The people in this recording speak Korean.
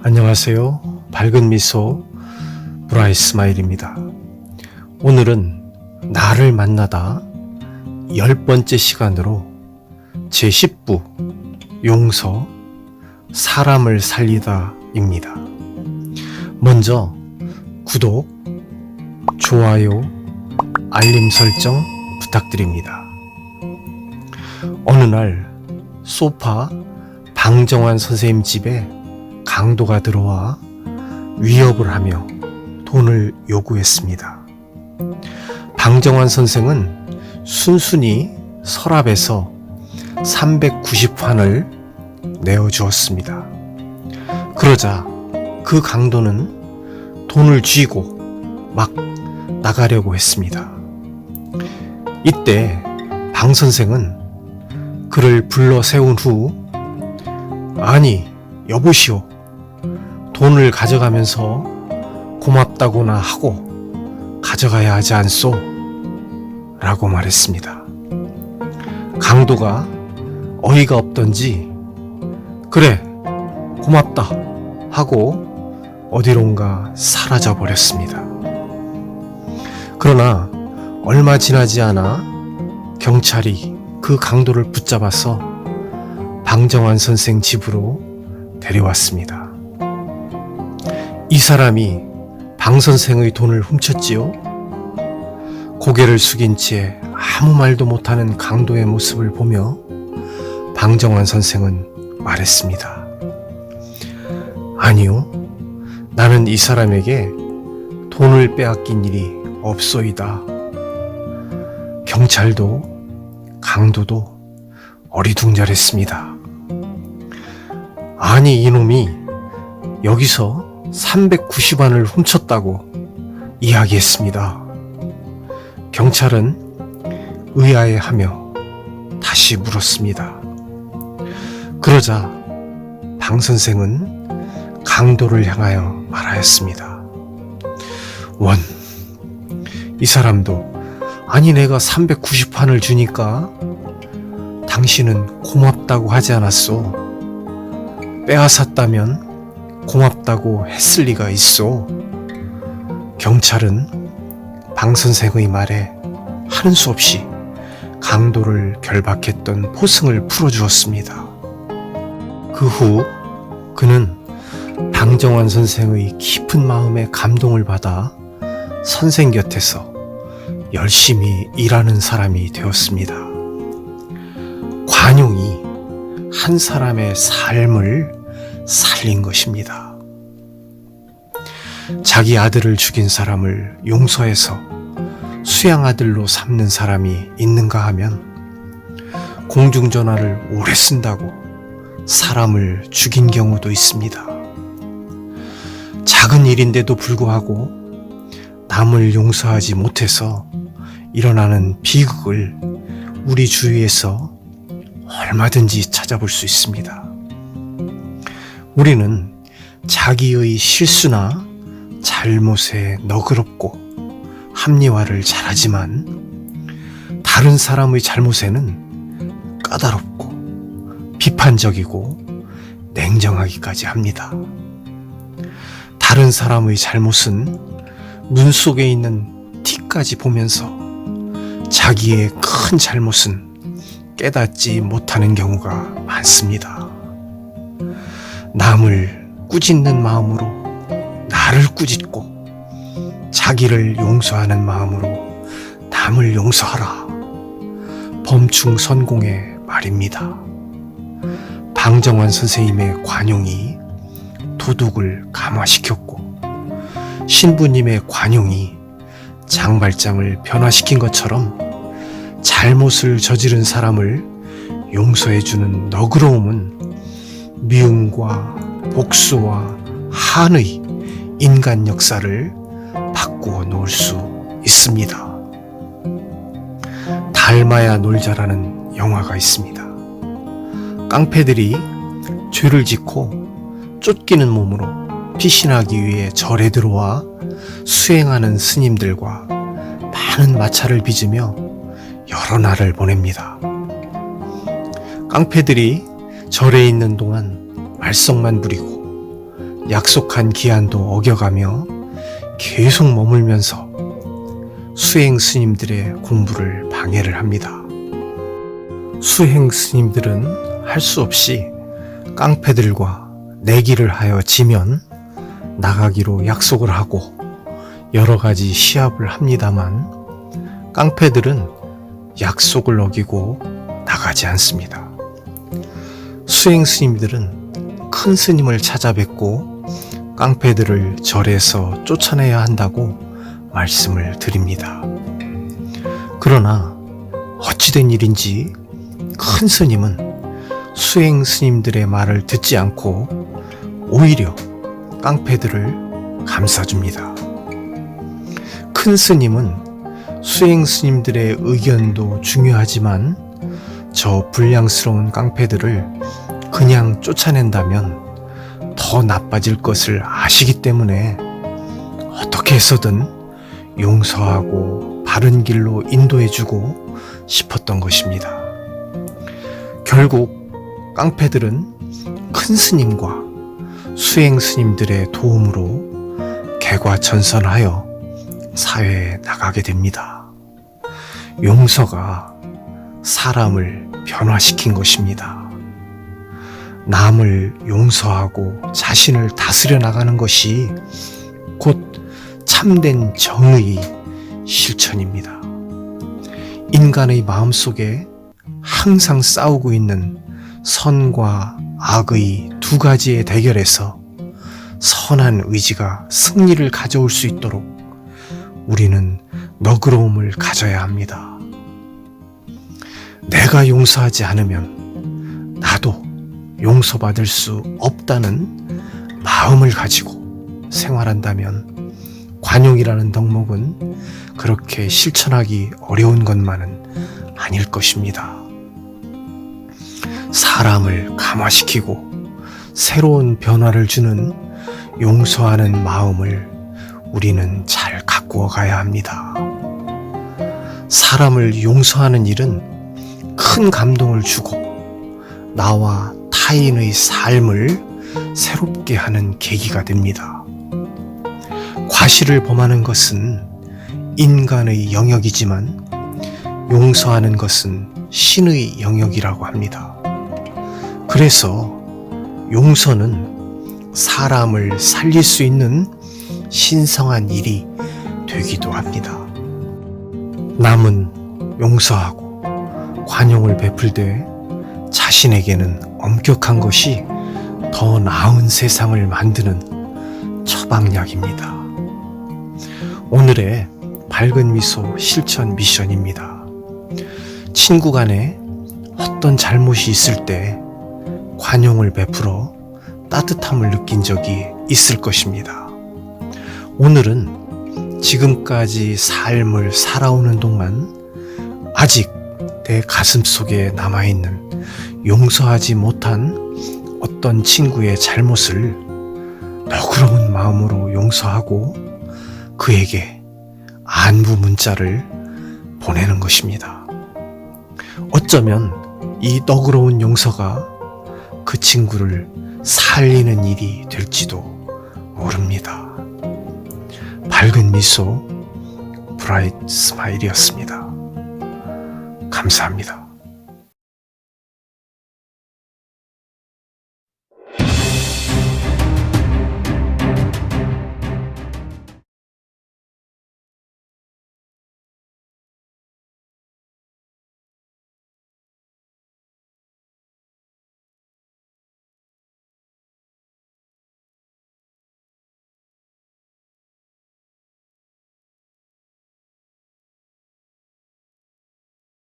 안녕하세요. 밝은 미소 브라이트 스마일입니다. 오늘은 나를 만나다 10번째 시간으로 제10부 용서 사람을 살리다 입니다. 먼저 구독, 좋아요, 알림 설정 부탁드립니다. 어느 날 소파 방정환 선생님 집에 강도가 들어와 위협을 하며 돈을 요구했습니다. 방정환 선생은 순순히 서랍에서 390환을 내어주었습니다. 그러자 그 강도는 돈을 쥐고 막 나가려고 했습니다. 이때 방 선생은 그를 불러 세운 후 아니 여보시오, 돈을 가져가면서 고맙다고나 하고 가져가야 하지 않소? 라고 말했습니다. 강도가 어이가 없던지 그래 고맙다 하고 어디론가 사라져 버렸습니다. 그러나 얼마 지나지 않아 경찰이 그 강도를 붙잡아서 방정환 선생 집으로 데려왔습니다. 이 사람이 방 선생의 돈을 훔쳤지요? 고개를 숙인 채 아무 말도 못하는 강도의 모습을 보며 방정환 선생은 말했습니다. 아니요, 나는 이 사람에게 돈을 빼앗긴 일이 없소이다. 경찰도 강도도 어리둥절했습니다. 아니 이놈이 여기서 390원을 훔쳤다고 이야기했습니다. 경찰은 의아해하며 다시 물었습니다. 그러자 방 선생은 강도를 향하여 말하였습니다. 원, 이 사람도 아니 내가 390환을 주니까 당신은 고맙다고 하지 않았소? 빼앗았다면 고맙다고 했을 리가 있소? 경찰은 방 선생의 말에 하는 수 없이 강도를 결박했던 포승을 풀어주었습니다. 그 후 그는 방정환 선생의 깊은 마음에 감동을 받아 선생 곁에서 열심히 일하는 사람이 되었습니다. 관용이 한 사람의 삶을 살린 것입니다. 자기 아들을 죽인 사람을 용서해서 수양 아들로 삼는 사람이 있는가 하면 공중전화를 오래 쓴다고 사람을 죽인 경우도 있습니다. 작은 일인데도 불구하고 남을 용서하지 못해서 일어나는 비극을 우리 주위에서 얼마든지 찾아볼 수 있습니다. 우리는 자기의 실수나 잘못에 너그럽고 합리화를 잘하지만 다른 사람의 잘못에는 까다롭고 비판적이고 냉정하기까지 합니다. 다른 사람의 잘못은 눈 속에 있는 티까지 보면서 자기의 큰 잘못은 깨닫지 못하는 경우가 많습니다. 남을 꾸짖는 마음으로 나를 꾸짖고 자기를 용서하는 마음으로 남을 용서하라. 범충선공의 말입니다. 방정환 선생님의 관용이 도둑을 감화시켰고 신부님의 관용이 장발장을 변화시킨 것처럼 잘못을 저지른 사람을 용서해주는 너그러움은 미움과 복수와 한의 인간 역사를 바꾸어 놓을 수 있습니다. 닮아야 놀자라는 영화가 있습니다. 깡패들이 죄를 짓고 쫓기는 몸으로 피신하기 위해 절에 들어와 수행하는 스님들과 많은 마찰을 빚으며 여러 날을 보냅니다. 깡패들이 절에 있는 동안 말썽만 부리고 약속한 기한도 어겨가며 계속 머물면서 수행 스님들의 공부를 방해를 합니다. 수행 스님들은 할 수 없이 깡패들과 내기를 하여 지면 나가기로 약속을 하고 여러 가지 시합을 합니다만 깡패들은 약속을 어기고 나가지 않습니다. 수행 스님들은 큰 스님을 찾아뵙고 깡패들을 절에서 쫓아내야 한다고 말씀을 드립니다. 그러나 어찌된 일인지 큰 스님은 수행 스님들의 말을 듣지 않고 오히려 깡패들을 감싸줍니다. 큰 스님은 수행 스님들의 의견도 중요하지만 저 불량스러운 깡패들을 그냥 쫓아낸다면 더 나빠질 것을 아시기 때문에 어떻게 해서든 용서하고 바른 길로 인도해주고 싶었던 것입니다. 결국 깡패들은 큰 스님과 수행 스님들의 도움으로 개과천선하여 사회에 나가게 됩니다. 용서가 사람을 변화시킨 것입니다. 남을 용서하고 자신을 다스려 나가는 것이 곧 참된 정의의 실천입니다. 인간의 마음속에 항상 싸우고 있는 선과 악의 두 가지의 대결에서 선한 의지가 승리를 가져올 수 있도록 우리는 너그러움을 가져야 합니다. 내가 용서하지 않으면 나도 용서받을 수 없다는 마음을 가지고 생활한다면 관용이라는 덕목은 그렇게 실천하기 어려운 것만은 아닐 것입니다. 사람을 감화시키고 새로운 변화를 주는 용서하는 마음을 우리는 잘 가꾸어 가야 합니다. 사람을 용서하는 일은 큰 감동을 주고 나와 타인의 삶을 새롭게 하는 계기가 됩니다. 과실을 범하는 것은 인간의 영역이지만 용서하는 것은 신의 영역이라고 합니다. 그래서 용서는 사람을 살릴 수 있는 신성한 일이 되기도 합니다. 남은 용서하고 관용을 베풀되 자신에게는 엄격한 것이 더 나은 세상을 만드는 처방약입니다. 오늘의 밝은 미소 실천 미션입니다. 친구 간에 어떤 잘못이 있을 때 관용을 베풀어 따뜻함을 느낀 적이 있을 것입니다. 오늘은 지금까지 삶을 살아오는 동안 아직 내 가슴 속에 남아있는 용서하지 못한 어떤 친구의 잘못을 너그러운 마음으로 용서하고 그에게 안부 문자를 보내는 것입니다. 어쩌면 이 너그러운 용서가 그 친구를 살리는 일이 될지도 모릅니다. 밝은 미소, 브라이트 스마일이었습니다. 감사합니다.